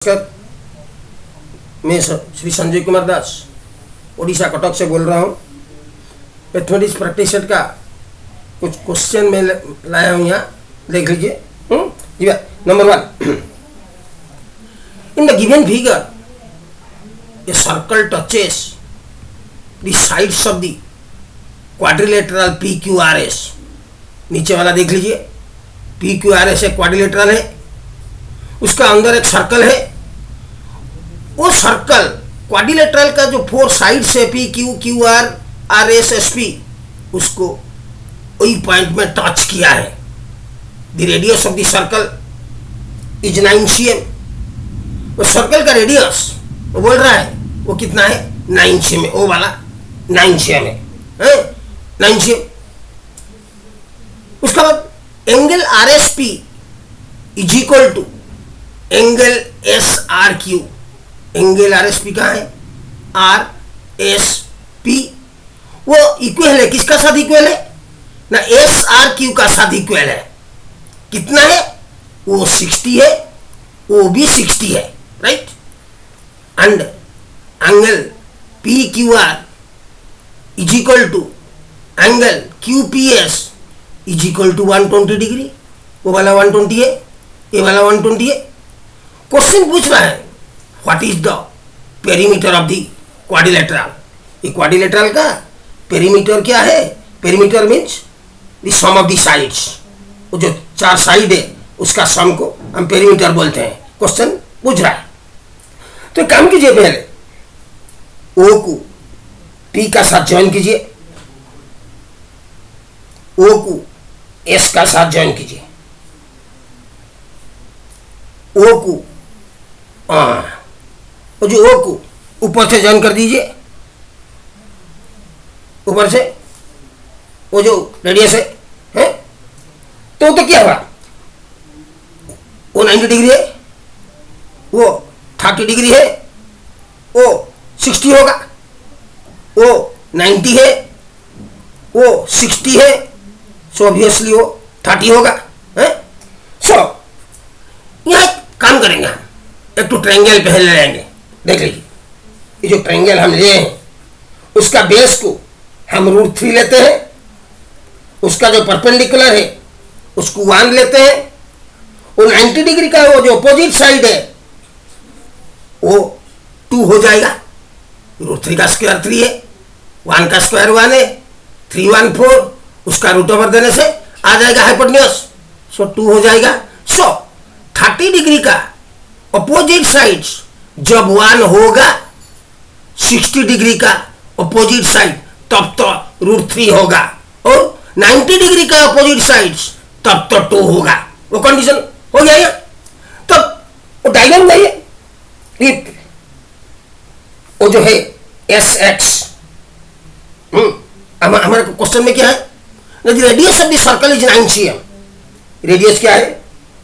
नमस्कार, मैं श्री संजय कुमार दास उड़ीसा कटक से बोल रहा हूँ। मैथमेटिक्स प्रैक्टिसर का कुछ क्वेश्चन मैं लाया हूँ, यहाँ देख लीजिए। Number 1, in the given figure a circle touches the sides of the quadrilateral PQRS। नीचे वाला देख लीजिए, PQRS एक क्वाड्रिलेटरल है, उसका अंदर एक सर्कल है। वो सर्कल क्वाड्रिलेटरल का जो 4 साइड्स है PQQRSSP, उसको वही पॉइंट में टच किया है। The radius of the circle is 9 cm। वो सर्कल का रेडियस वो बोल रहा है वो कितना है, 9 cm है। वो वाला 9 cm है, 9 cm। उसका बाद angle RSP is equal to angle SRQ। Angle RSP कहाँ है, RSP। वो इक्वल है, किसका साथ इक्वल है ना, SRQ का साथ इक्वल है। कितना है, वो 60 है, वो भी 60 है, right. And angle PQR is equal to angle QPS is equal to 120 degree. वो वाला 120 है, ये वाला 120 है। क्वेश्चन पूछ रहा है what is the perimeter of the quadrilateral. ये क्वाड्रिलेटरल का पेरीमीटर क्या है, perimeter means the sum of the sides. वो जो 4 साइड है उसका सम को हम पेरीमीटर बोलते हैं। क्वेश्चन पूछ रहा है तो काम कीजिए, पहले O को P का साथ ज्वाइन कीजिए, O को S का साथ ज्वाइन कीजिए, O को वो जो O को ऊपर से ज्वाइन कर दीजिए, ऊपर से वो जो रेडियस है तो क्या हुआ, वो 90 डिग्री है, वो 30 डिग्री है, वो 60 होगा, वो 90 है, वो 60 है, सो ऑब्वियसली वो 30 होगा। सो यहाँ काम करेंगे हम, एक तो ट्रायंगल पहले लेंगे। देख लीजिए, ये जो ट्रायंगल हम लिए हैं उसका बेस को हम √3 लेते हैं, उसका जो परपेंडिकुलर है उसको 1 लेते हैं, वो 90 डिग्री का वो जो अपोजिट साइड है वो 2 हो जाएगा। √3 का स्क्वायर 3 है, 1 का स्क्वायर 1 है, 3 1 4, उसका रूट ओवर देने से आ जाएगा हाइपोटेन्यूज, सो 2 हो जाएगा। सो 30 डिग्री का अपोजिट साइड्स जब 1 होगा, 60 डिग्री का अपोजिट साइड तब तो √3 होगा, और 90 डिग्री का अपोजिट साइड्स तब तो 2 होगा। वो कंडीशन हो गया ये। तब वो डायग्राम नहीं, वो जो है SX, हमारे क्वेश्चन में क्या है, radius of the circle is 9 cm। Radius क्या है,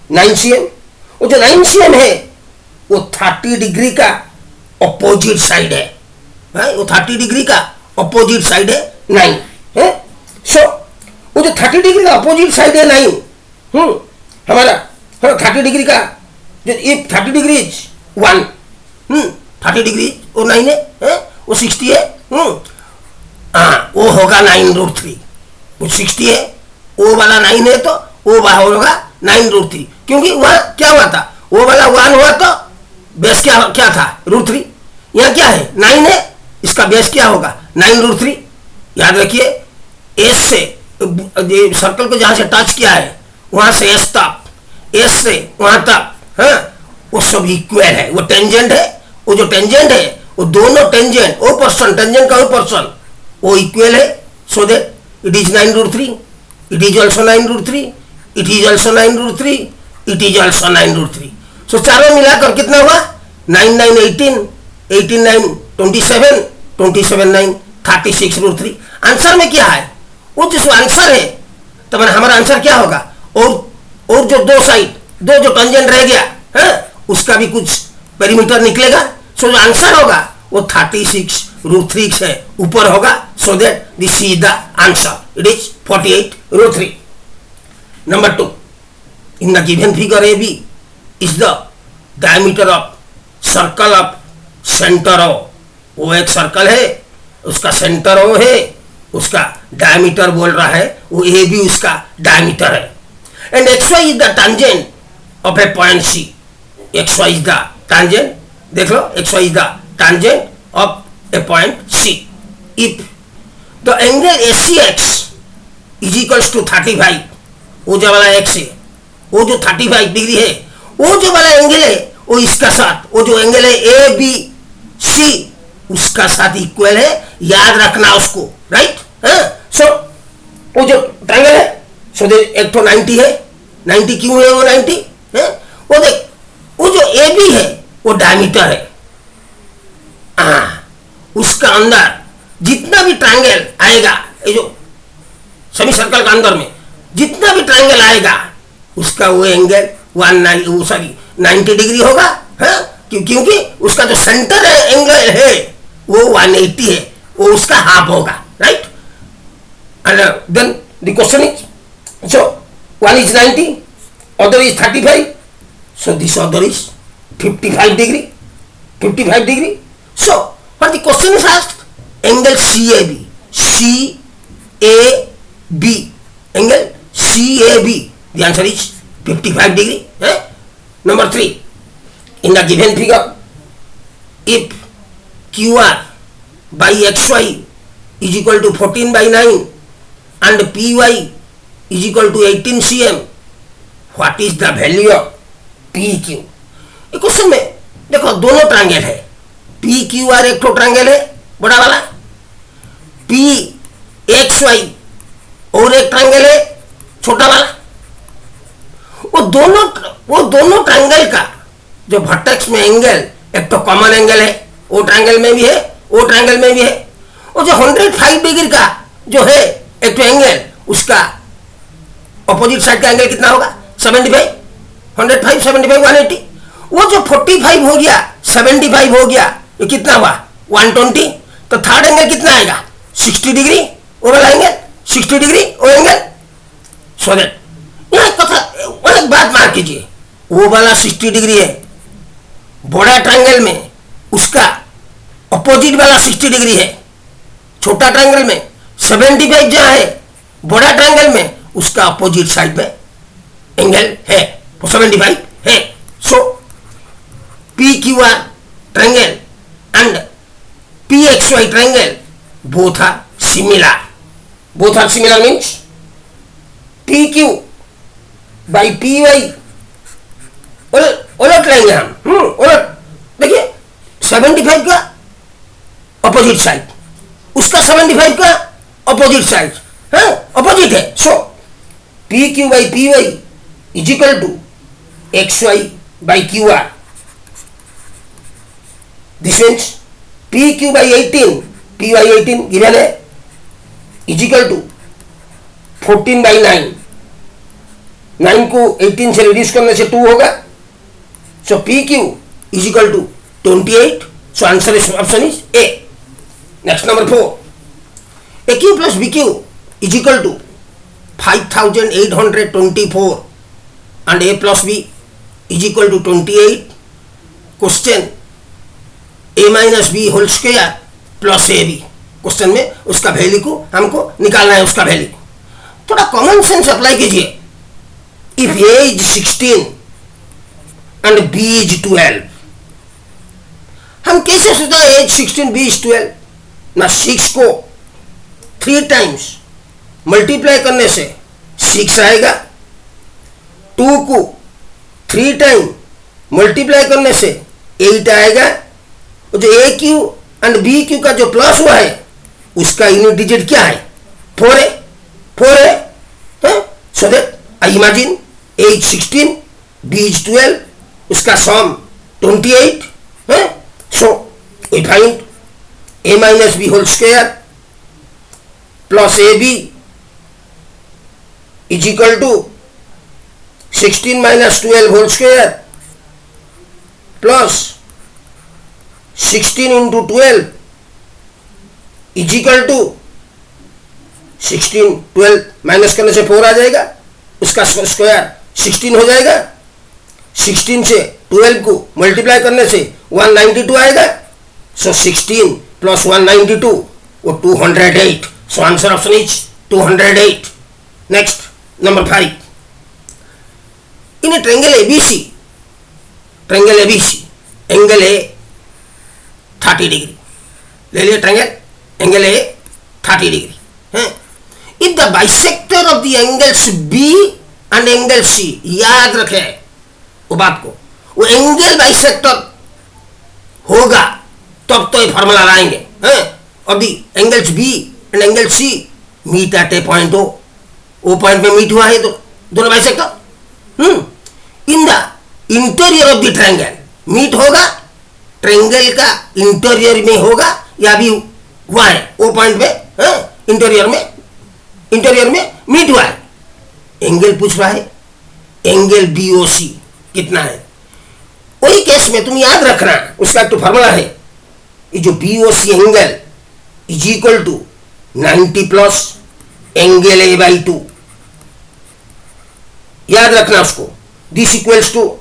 9 cm। वो जो 9 cm है वो 30 डिग्री का अपोजिट साइड है, वो 30 डिग्री का अपोजिट साइड है 9 है। सो वो जो 30 डिग्री का अपोजिट साइड है 9, हमारा 30 डिग्री का जो ये 30 डिग्री 1, 30 डिग्री वो 9 है, वो 60 है, वो होगा 9√3। वो 60 है, वो वाला 9 है, तो वो होगा 9√3, क्योंकि वह क्या हुआ था, वो वाला 1 हुआ तो बेस क्या था √3। यहाँ क्या है 9 है, इसका बेस क्या होगा 9√3। याद रखिए, एस से सर्कल को जहां से टच किया है वहां से एस तक, एस से वहां तक, वो सब इक्वल है। वो टेंजेंट है, वो जो टेंजेंट है वो दोनों टेंजेंट, ओ पर्सन टेंजेंट का ओ पर्सन वो इक्वल है, so that it is 9√3, it is also 9√3, it is also 9√3, it is also 9√3। सो चारों मिलाकर कितना हुआ, 9 9 18, 18 9 27, 27 9 36√3। आंसर में क्या है, वो जो आंसर है तो हमारा आंसर क्या होगा, और जो 2 साइड, 2 जो टेंजेंट रह गया है उसका भी कुछ पेरीमीटर निकलेगा। सो जो आंसर होगा वो 36√3 से ऊपर होगा, so that this is the answer, it is 48√3। Number 2, in the given figure AB is the diameter of circle of centre O, वो एक सर्कल है, उसका सेंटर ओ है, उसका डायमीटर बोल रहा है वो ए भी उसका डायमीटर है, and X Y is the tangent of a point C. X Y is the tangent, देख लो, X Y is the tangent of a point C. If the angle A C X is equals to 35, वो जो वाला x है, वो जो 35 degree है, वो जो वाला एंगल है वो इसका साथ, वो जो एंगल है ए बी सी उसका साथ इक्वल है, याद रखना उसको, राइट। सो वो जो ट्रायंगल है, सो दे एक तो 90 है, 90 क्यों है वो 90 है, वो देख, वो जो ए बी है वो डायमीटर है, उसका अंदर जितना भी ट्रायंगल आएगा, ये जो सेमी सर्कल का अंदर में जितना भी ट्रायंगल आएगा उसका वो एंगल 90 डिग्री होगा, है? क्योंकि उसका जो सेंटर है एंगल है वो 180 है, वो उसका हाफ होगा, right. And then the question is, so one is 90, other is 35, so this other is 55 degree, 55 degree. So what the question is asked, angle CAB, CAB, angle CAB, the answer is 55 degree. Number 3, in the given figure, if QR by XY is equal to 14 by 9 and PY is equal to 18 cm, what is the value of PQ? ये question में देखो दोनों triangle है, PQR एक तो triangle है बड़ा वाला, PXY और एक ट्रायंगल है छोटा वाला। वो दोनों ट्रायंगल का जो वर्टेक्स में एंगल, एक तो कॉमन एंगल है, वो ट्रायंगल में भी है, वो ट्रायंगल में भी है, और जो 105 डिग्री का जो है एक तो एंगल, उसका ऑपोजिट साइड का एंगल कितना होगा 75, 105 75 180, वो जो 45 हो गया 75 हो गया, ये कितना हुआ 120, तो थर्ड एंगल कितना आएगा 60 डिग्री, वो वाला एंगल 60 डिग्री वो एंगल। सो दैट यहाँ एक बात मार कीजिए, वो वाला 60 डिग्री है बड़ा ट्रायंगल में, उसका अपोजिट वाला 60 डिग्री है, छोटा ट्रायंगल में 75 जहां है बड़ा ट्रायंगल में उसका अपोजिट साइड में एंगल है 75 है। So PQR triangle and PXY triangle both are similar, both are similar means PQ by PY उलट लेंगे हम, उलट देखिए 75 का अपोजिट साइड, उसका 75 का अपोजिट साइड, है अपोजिट है। So PQ by PY is equal to XY by QR, this means PQ by 18 PY 18 given है इज इक्वल टू 14 बाई 9, 9 को 18 से रिड्यूस करने से 2 होगा, so PQ is equal to 28, so answer is option is A. Next number 4, AQ plus BQ is equal to 5824 and A plus B is equal to 28, question A minus B whole square plus AB, question में उसका value को हमको निकालना है, उसका value. थोड़ा common sense apply कीजिए, if A is 16 and B is 12, हम कैसे सोचते हैं A is 16 B is 12, ना 6 को 3 टाइम्स मल्टीप्लाई करने से 6 आएगा, 2 को 3 टाइम मल्टीप्लाई करने से 8 आएगा, और जो AQ एंड BQ का जो प्लस हुआ है उसका यूनिट डिजिट क्या है 4 है, 4 है। So that I imagine A is 16 B is 12, उसका सम 28 है। So we find A minus B whole square plus AB is equal to 16 minus 12 whole square plus 16 into 12 is equal to 16 12 minus करने से 4 आ जाएगा, उसका square 16 हो जाएगा, 16 से 12 को मल्टीप्लाई करने से 192 आएगा. सो 16 प्लस 192 वो 208. So answer option is 208. Next number 5. In a triangle ABC, angle A 30 degree ले लिए. ट्रायंगल एंगल ए 30 डिग्री है. If the bisector of the angles B and angle C, याद रखे वो बात को, वो एंगल बाइसेक्टर होगा तब तो ये फॉर्मूला लाएंगे. Of the angles B and angle C meet at a point O, वो पॉइंट में मीट हुआ है दोनों bisector. In the interior of the triangle meet होगा, ट्रायंगल का इंटीरियर में होगा या भी हुआ है वो पॉइंट में, इंटीरियर में मीट हुआ है. एंगल पूछ रहा है, एंगल बीओसी कितना है. वही केस में तुम याद रखना उसका एक तो फॉर्मूला है, ये जो BOC angle is equal to 90 plus angle A by 2. याद रखना उसको. This equals to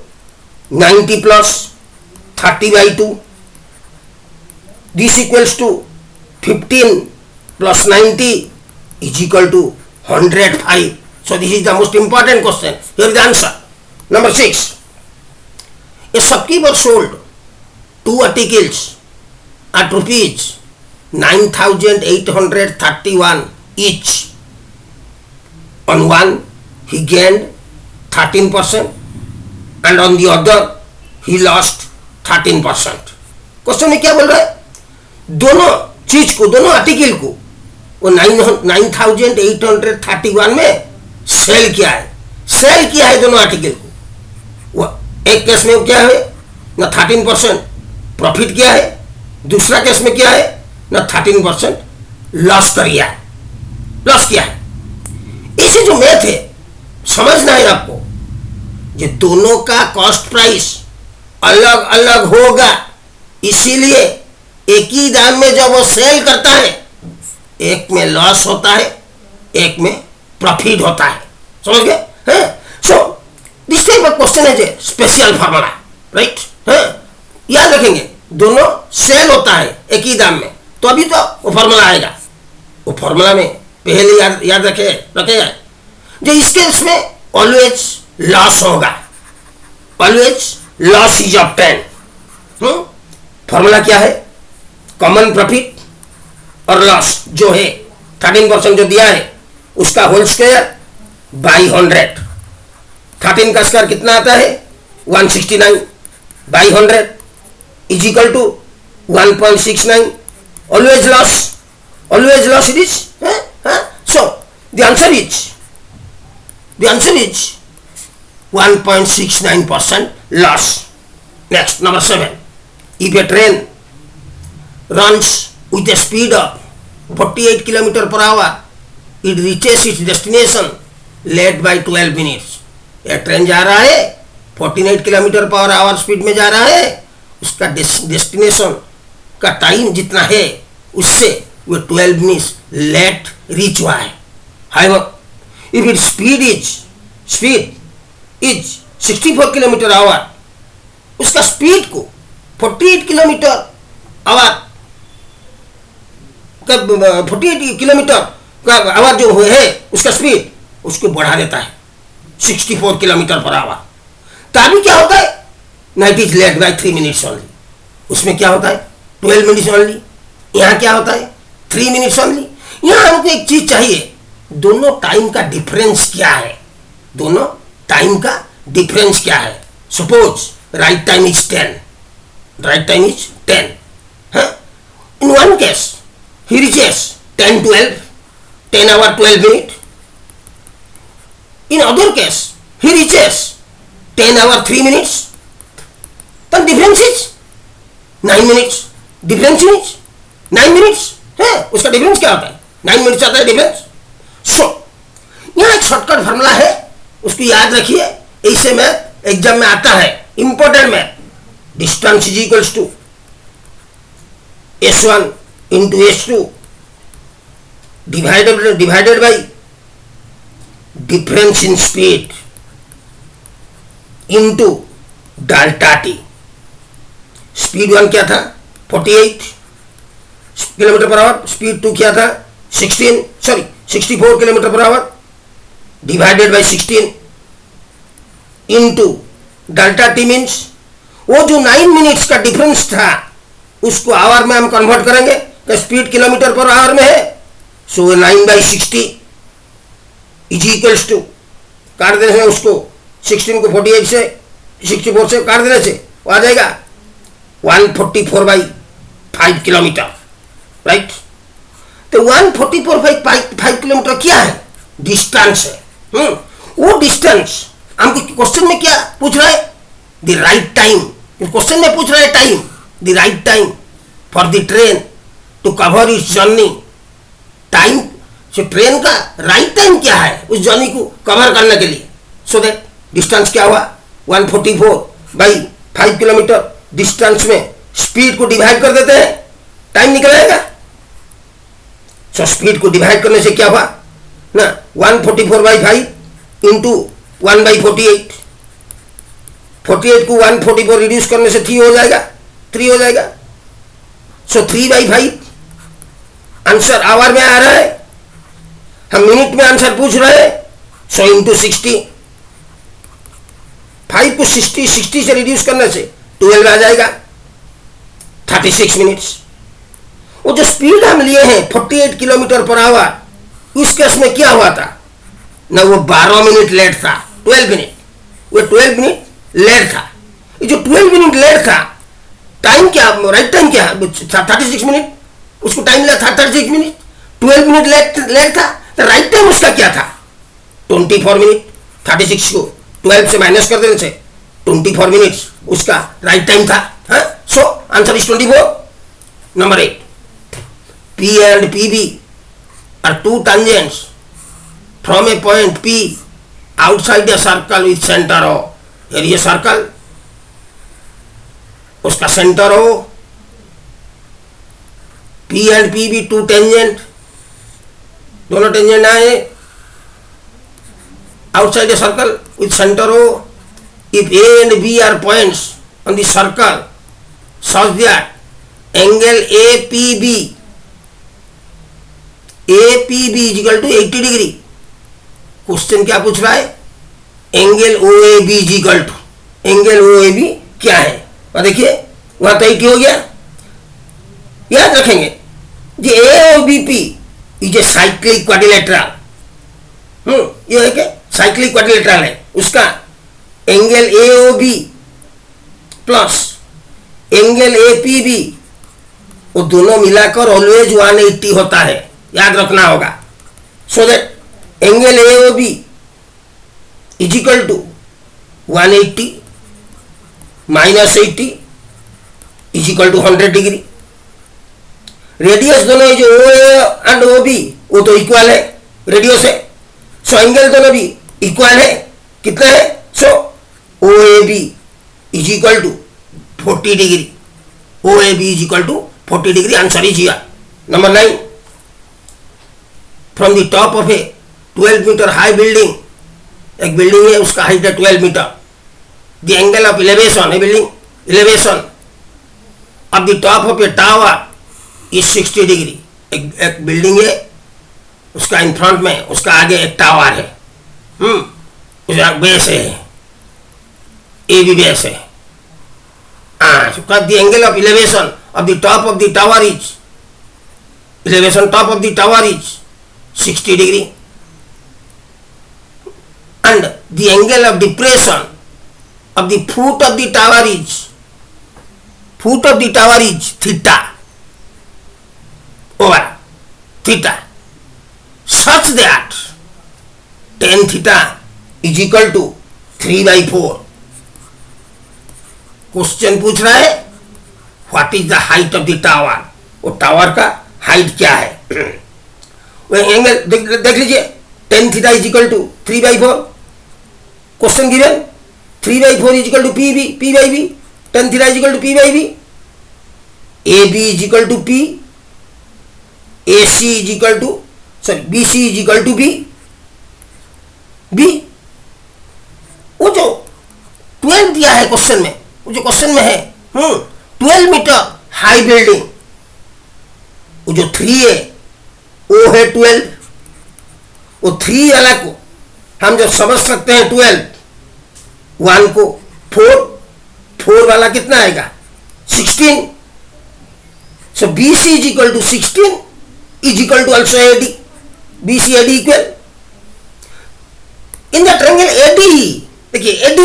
90 plus 30 by 2. This equals to 15 plus 90 is equal to 105. So this is the most important question. Here is the answer. Number 6. A shopkeeper sold 2 articles at rupees 9,831 each. On one he gained 13% and on the other he lost 13%. Question में क्या बोल रहा है, दोनों चीज को, दोनों article को वो 9,831 में सेल किया है दोनों आर्टिकल को. वो एक केस में क्या है ना 13% प्रॉफिट किया है, दूसरा केस में क्या है ना 13% लॉस किया है. इसे जो मैथ है समझना है आपको, ये दोनों का कॉस्ट प्राइस अलग अलग होगा, इसीलिए एक ही दाम में जब वो सेल करता है एक में लॉस होता है, एक में प्रॉफिट होता है. समझ गए. So this type of question है जे स्पेशल फार्मूला, राइट. याद रखेंगे दोनों सेल होता है एक ही दाम में, तो अभी तो वो फार्मूला आएगा. वो फार्मूला में पहले याद रखेगा जो इस केस में ऑलवेज लॉस होगा, always loss is obtain. Formula क्या है, कॉमन प्रॉफिट और लॉस जो है 13% जो दिया है उसका होल स्क्वायर बाई 100. 13 का स्क्वायर कितना आता है 169 by 100 is equal to 1.69. Always loss it is. So the answer is 1.69% loss. Next number 7. If a train runs with a speed of 48 km per hour, it reaches its destination late by 12 minutes. यह train जा रहा है 48 kilometre per hour speed में जा रहा है, उसका destination का टाइम जितना है उससे वो 12 मिनट्स लेट रीच हुआ है. However if it speed is 64 kilometre our, उसका स्पीड को 48 किलोमीटर आवर 48 किलोमीटर का आवर जो है उसका स्पीड उसको बढ़ा देता है 64 किलोमीटर पर आवर. तभी क्या होता है ना, it is late by 3 minutes only. उसमें क्या होता है 12 मिनट्स ओनली. यहाँ क्या होता है 3 मिनट्स ओनली. यहाँ हमको एक चीज चाहिए, दोनों टाइम का डिफरेंस क्या है, दोनों टाइम का डिफरेंस क्या है. Suppose right time is 10. In one case he reaches 10 hour 12 minute. In other case he reaches 10 hour 3 minutes. Then difference is 9 minutes. Difference is 9 minutes. उसका डिफरेंस क्या होता है 9 मिनट्स आता है डिफरेंस. सो यहाँ एक शॉर्टकट फार्मूला है, उसको याद रखिए. ऐसे मैथ एग्जाम में आता है, important math. Distance is equals to S1 into S2 divided by difference in speed into delta T. Speed 1 क्या था 48 किलोमीटर पर आवर, स्पीड 2 क्या था 64 kilometre per hour, divided by 16 into delta T means वो जो 9 minutes का difference था उसको our में हम कन्वर्ट करेंगे तो स्पीड किलोमीटर पर आवर में है, सो 9/60 इज इक्वल्स टू, काट देने से उसको 16 को 48 से 64 से काट देने से वो आ जाएगा 144/5 किलोमीटर, राइट। तो 144/5 किलोमीटर क्या है, डिस्टेंस है। वो डिस्टेंस हमको क्वेश्चन में क्या पूछ रहा है, द राइट टाइम, क्वेश्चन में पूछ रहा है time, the right time for the train to cover its journey. Time से ट्रेन का राइट टाइम क्या है उस जर्नी को कवर करने के लिए, सो दैट डिस्टेंस क्या हुआ 144/5 किलोमीटर। डिस्टेंस में स्पीड को डिवाइड कर देते हैं, टाइम निकल आएगा। सो स्पीड को डिवाइड करने से क्या हुआ ना 144/5 इंटू 1/48, 48 को 144 रिड्यूस करने से 3 हो जाएगा। सो 3/5 आंसर आवर में आ रहा है, हम मिनट में आंसर पूछ रहे हैं। सो इंटू 60, 5 को 60 से रिड्यूस करने से 12 आ जाएगा, 36 मिनट्स। वो जो स्पीड हम लिए हैं 48 किलोमीटर पर आवर, उस केस में क्या हुआ था ना, वो 12 मिनट लेट था, 12 मिनट, वो 12 मिनट लेट था। ये जो 12 मिनट लेट था, टाइम क्या, राइट टाइम क्या 36 मिनट, उसको टाइम लगा था 36 मिनट, 12 मिनट लेट था, तो राइट टाइम उसका क्या था 24 मिनट। 36 को 12 से माइनस कर देने से 24 मिनट्स उसका राइट टाइम था। So answer is 24। Number 8, P and PB are two tangents from a point P outside a circle with center O। यार ये सर्कल उसका सेंटर हो, P and PB two tangent, दोनों टेंजेंट आए outside a circle with center O। If A and B are points on the circle such that angle APB is equal to 80 degree, question क्या पूछ रहा है, angle OAB is equal to, angle OAB क्या है, और देखिए वहां तो 80 हो गया। याद रखेंगे जी AOBP is a cyclic quadrilateral, ये है क्या साइक्लिक क्वाड्रिलेटरल है, उसका angle AOB plus angle APB वो दोनों मिलाकर ऑलवेज 180 होता है, याद रखना होगा। So that angle AOB is equal to 180 minus 80 is equal to 100 degree. Radius दोनों जो OA एंड OB वो तो इक्वल है, रेडियस है, सो एंगल दोनों भी इक्वल है, कितना है, so OAB is equal to 40 degree, OAB is equal to 40 degree, answer is here. Number 9, from the top of a 12 metre high building, एक बिल्डिंग है उसका हाइट है 12 metre, the angle of elevation है building elevation of the top of a tower is 60 degree. एक building है उसका in front में उसका आगे एक टावर है, उसका बेस है, ए भी बेस है। The angle of elevation of the top of the tower is, elevation top of the tower is 60 degree and the angle of depression of the foot of the tower is theta over theta such that tan theta is equal to 3/4। Question पूछ रहा है what is the height of the tower, वो tower का height क्या है। वो angle देख लीजिए, tan theta is equal to 3/4, question given 3/4 is equal to P/B, tan theta is equal to P/B, AB is equal to P, AC is equal to BC is equal to B। वो जो 12 दिया है question में, वो जो question में है 12 metre high building, वो जो 3 है वो है 12, वो 3 वाला को हम जो समझ सकते हैं 12, 1 को 4 वाला कितना आएगा 16, so BC is equal to 16 is equal to also AD, BC AD equal in the triangle AD, देखिए AD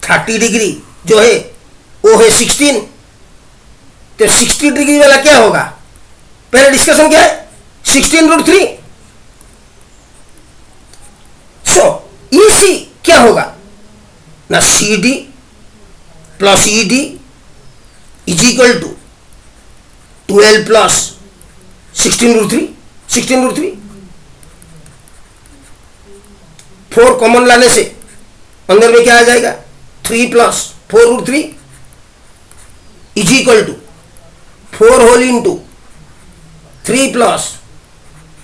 30 डिग्री जो है वो है 16, तो 60 डिग्री वाला क्या होगा, पहले डिस्कशन क्या है 16√3, सो EC क्या होगा ना CD plus ED is equal to 12 plus 16√3, 4 common लाने से अंदर में क्या आ जाएगा 3 plus 4√3 is equal to 4 whole into 3 plus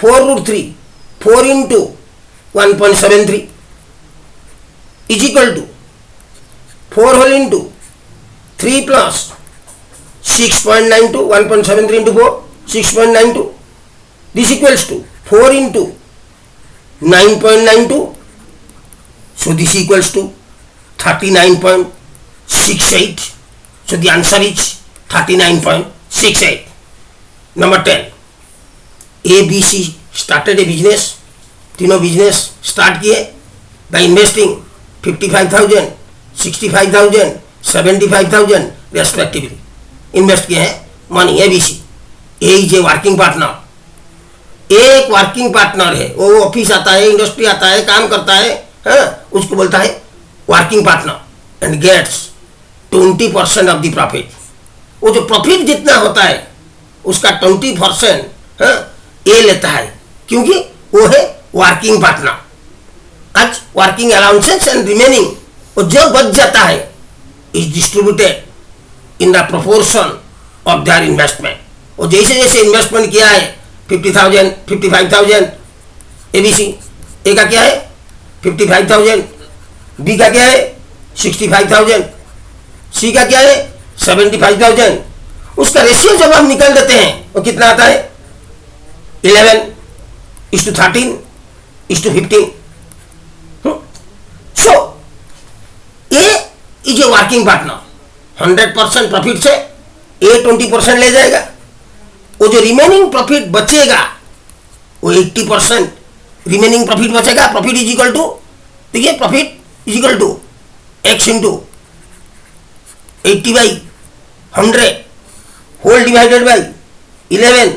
4√3, 4 into 1.73 is equal to 4 whole into 3 plus 6.92, 1.73 into 4, 6.92. This equals to 4 into 9.92. So this equals to 39.68. So the answer is 39.68. Number 10. ABC started a business. तीनों business start किए by investing 55,000, 65,000, 75,000 respectively invest किए हैं money ABC. A is a working partner, एक working partner है, वो office आता है, industry आता है, काम करता है, उसको बोलता है working partner and gets 20% of the profit. वो जो प्रॉफिट जितना होता है उसका 20% ए लेता है, क्योंकि वो है वर्किंग पार्टनर। आज वर्किंग अलाउंसेस एंड रिमेनिंग वो जो बच जाता है is distributed in the proportion of their investment. और जैसे जैसे इन्वेस्टमेंट किया है 50,000, 55,000 एबीसी, ए का क्या है 55,000, बी का क्या है 65,000, सी का क्या है 75,000। उसका रेशियो जब हम निकाल देते हैं वो कितना आता है 11:13:15। So A is a working partner, 100% profit से ए 20% ले जाएगा। वो जो रिमेनिंग प्रॉफिट बचेगा वो 80% रिमेनिंग प्रॉफिट बचेगा। प्रॉफिट इज इक्वल टू, देखिए profit is equal to x into 80/100 whole divided by 11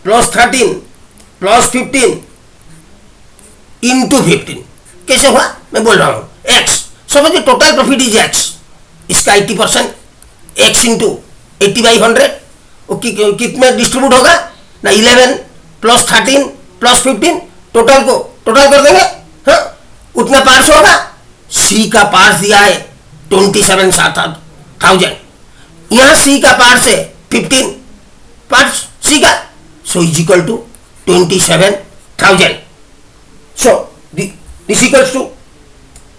plus 13 plus 15 into 15। कैसे हुआ मैं बोल रहा हूं x, समझिए टोटल प्रॉफिट इज x, इसका 80% x इंटू 80/100 वो कितने डिस्ट्रीब्यूट होगा ना 11 प्लस 13 प्लस 15, टोटल को टोटल कर देंगे, हाँ उतना पार्स होगा। सी का पार्स दिया है 27,000, यहां सी का पार्स है 15 पार्स सी का, so is equal to 27,000। So this equals to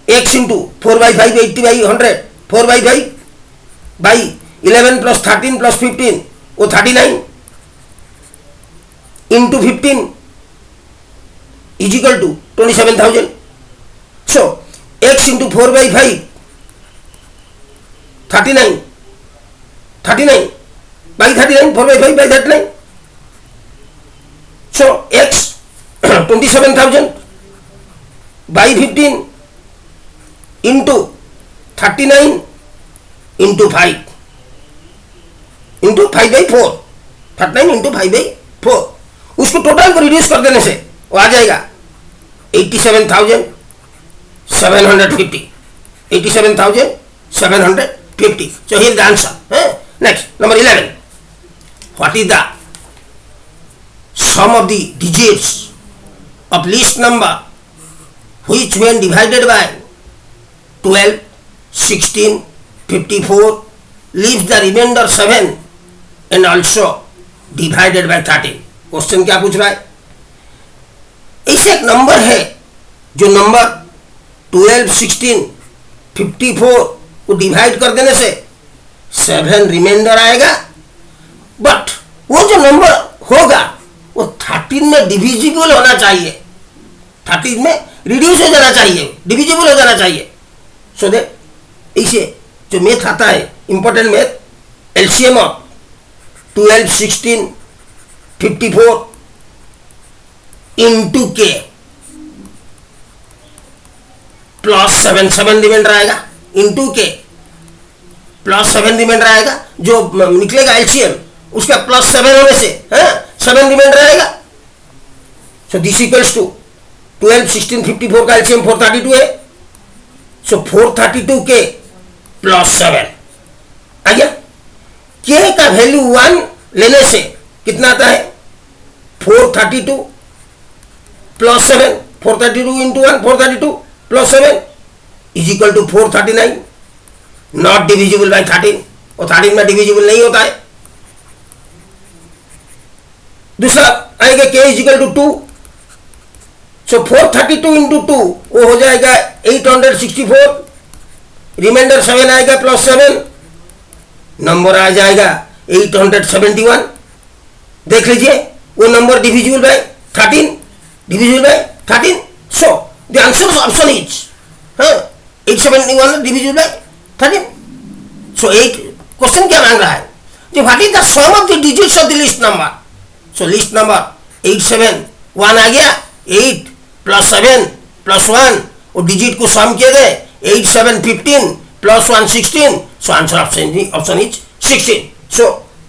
x into 4/5 80/100, 4/5 by 11 plus 13 plus 15 वो 39 into 15 is equal to 27,000। So x into 4/5 39 by 39, 4/5 by 39। So x 27,000 by 15 into 39 into 5 into 5/4, 39 into 5/4। उसको total को reduce कर देने से वो आ जाएगा 87,750, 87,750। So here the answer. Next number 11, what is the sum of the digits of least number which when divided by 12, 16, 54 leaves the remainder 7 and also divided by 13। Question क्या पूछ रहा है, ऐसे एक नंबर है जो नंबर 12, 16 54 को डिवाइड कर देने से 7 रिमाइंडर आएगा, बट वो जो नंबर होगा वो 13 में डिविजिबल होना चाहिए, 13 में रिड्यूस हो जाना चाहिए, डिविजिबल हो जाना चाहिए। सो दैट इसे जो मैथ आता है important math, LCM of 12, 16, 54 into के प्लस 7, 7 रिमाइंडर आएगा, इंटू के प्लस 7 रिमाइंडर आएगा, जो निकलेगा एलसीएम उसका प्लस 7 होने से 7 रिमाइंडर आएगा। सो दिस इक्वल्स टू 12, 16, 54 का एलसीएम 432 है। सो 432 के प्लस 7 आ गया। के का वैल्यू 1 लेने से कितना आता है 432 plus 7, 432 into 1, 432 plus 7 is equal to 439, not divisible by 13, और 13 में डिविजिबल नहीं होता है। दूसरा आएगा K is equal to 2, so 432 into 2 वो हो जाएगा 864, रिमाइंडर 7 आएगा प्लस 7, नंबर आ जाएगा 871। देख लीजिए वो number divisible by 13, divisible by 13। So the answer option is 871 divisible by 13। So एक क्वेश्चन क्या मांग रहा है, जो what is the sum of the digits of the least number. So least number 871 आ गया, 8 प्लस 7 प्लस 1 और डिजिट को सम किए गए, 8, 7, 15 plus 1 16। So answer option is 16। So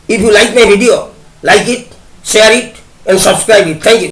if you like my video, like it, share it and subscribe it. Thank you.